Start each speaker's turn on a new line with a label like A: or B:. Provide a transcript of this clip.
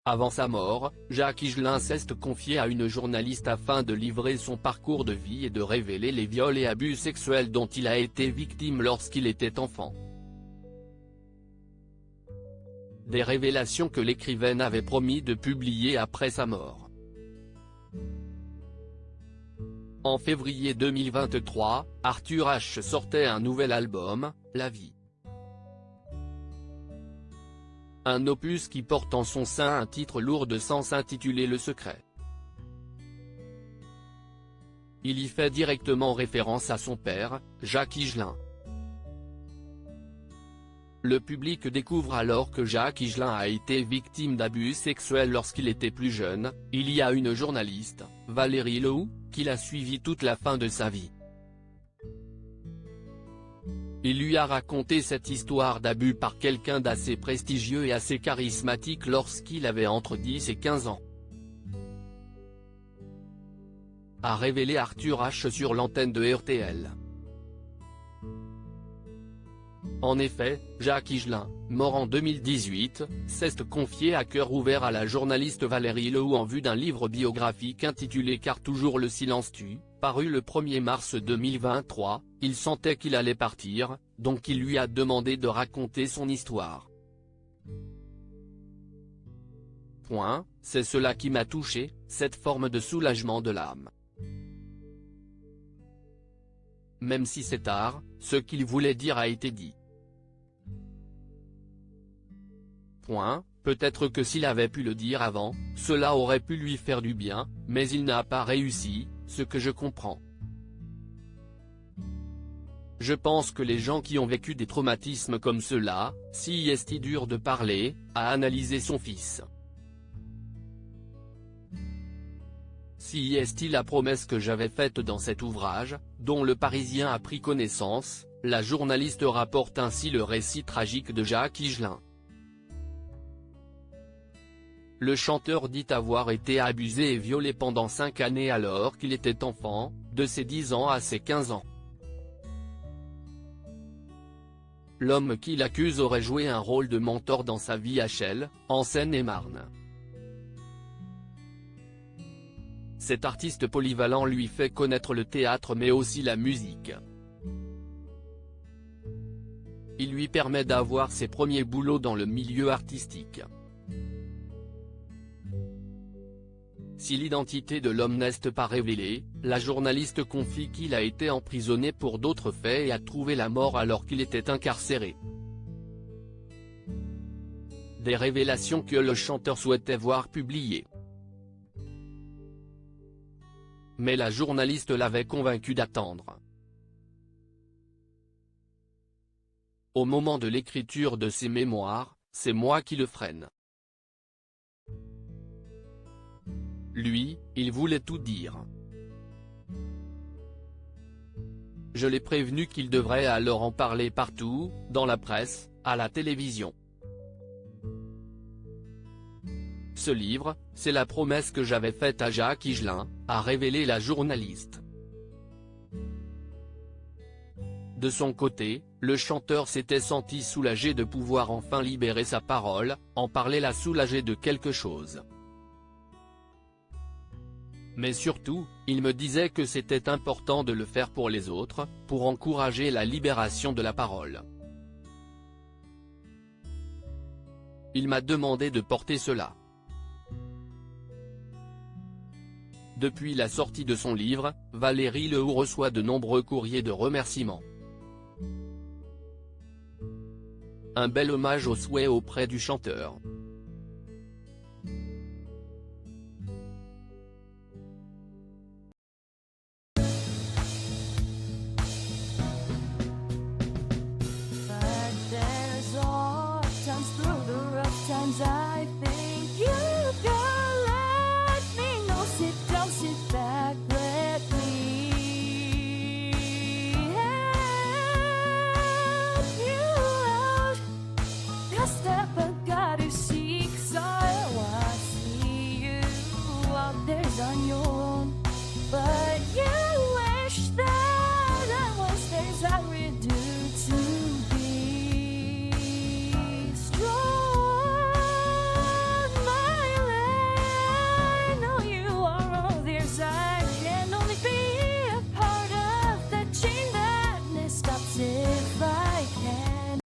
A: Avant sa mort, Jacques Higelin s'est confié à une journaliste afin de livrer son parcours de vie et de révéler les viols et abus sexuels dont il a été victime lorsqu'il était enfant. Des révélations que l'écrivaine avait promis de publier après sa mort. En février 2023, Arthur H sortait un nouvel album, La Vie. Un opus qui porte en son sein un titre lourd de sens intitulé Le Secret. Il y fait directement référence à son père, Jacques Higelin. Le public découvre alors que Jacques Higelin a été victime d'abus sexuels lorsqu'il était plus jeune. Il y a une journaliste, Valérie Lehoux, qui l'a suivi toute la fin de sa vie. Il lui a raconté cette histoire d'abus par quelqu'un d'assez prestigieux et assez charismatique lorsqu'il avait entre 10 et 15 ans. A révélé Arthur H sur l'antenne de RTL. En effet, Jacques Higelin, mort en 2018, s'est confié à cœur ouvert à la journaliste Valérie Lehoux en vue d'un livre biographique intitulé Car toujours le silence tue, paru le 1er mars 2023, il sentait qu'il allait partir, donc il lui a demandé de raconter son histoire. C'est cela qui m'a touché, cette forme de soulagement de l'âme. Même si c'est tard, ce qu'il voulait dire a été dit. Peut-être que s'il avait pu le dire avant, cela aurait pu lui faire du bien, mais il n'a pas réussi, ce que je comprends. Je pense que les gens qui ont vécu des traumatismes comme cela, si est dur de parler, à analyser son fils. Si est la promesse que j'avais faite dans cet ouvrage, dont le Parisien a pris connaissance, la journaliste rapporte ainsi le récit tragique de Jacques Higelin. Le chanteur dit avoir été abusé et violé pendant 5 années alors qu'il était enfant, de ses 10 ans à ses 15 ans. L'homme qui l'accuse aurait joué un rôle de mentor dans sa vie à Chelles, en Seine-et-Marne. Cet artiste polyvalent lui fait connaître le théâtre mais aussi la musique. Il lui permet d'avoir ses premiers boulots dans le milieu artistique. Si l'identité de l'homme n'est pas révélée, la journaliste confie qu'il a été emprisonné pour d'autres faits et a trouvé la mort alors qu'il était incarcéré. Des révélations que le chanteur souhaitait voir publiées. Mais la journaliste l'avait convaincu d'attendre. Au moment de l'écriture de ses mémoires, c'est moi qui le freine. Lui, il voulait tout dire. Je l'ai prévenu qu'il devrait alors en parler partout, dans la presse, à la télévision. Ce livre, c'est la promesse que j'avais faite à Jacques Higelin, a révélé la journaliste. De son côté, le chanteur s'était senti soulagé de pouvoir enfin libérer sa parole, en parler l'a soulagé de quelque chose. Mais surtout, il me disait que c'était important de le faire pour les autres, pour encourager la libération de la parole. Il m'a demandé de porter cela. Depuis la sortie de son livre, Valérie Lehoux reçoit de nombreux courriers de remerciements. Un bel hommage aux souhaits auprès du chanteur.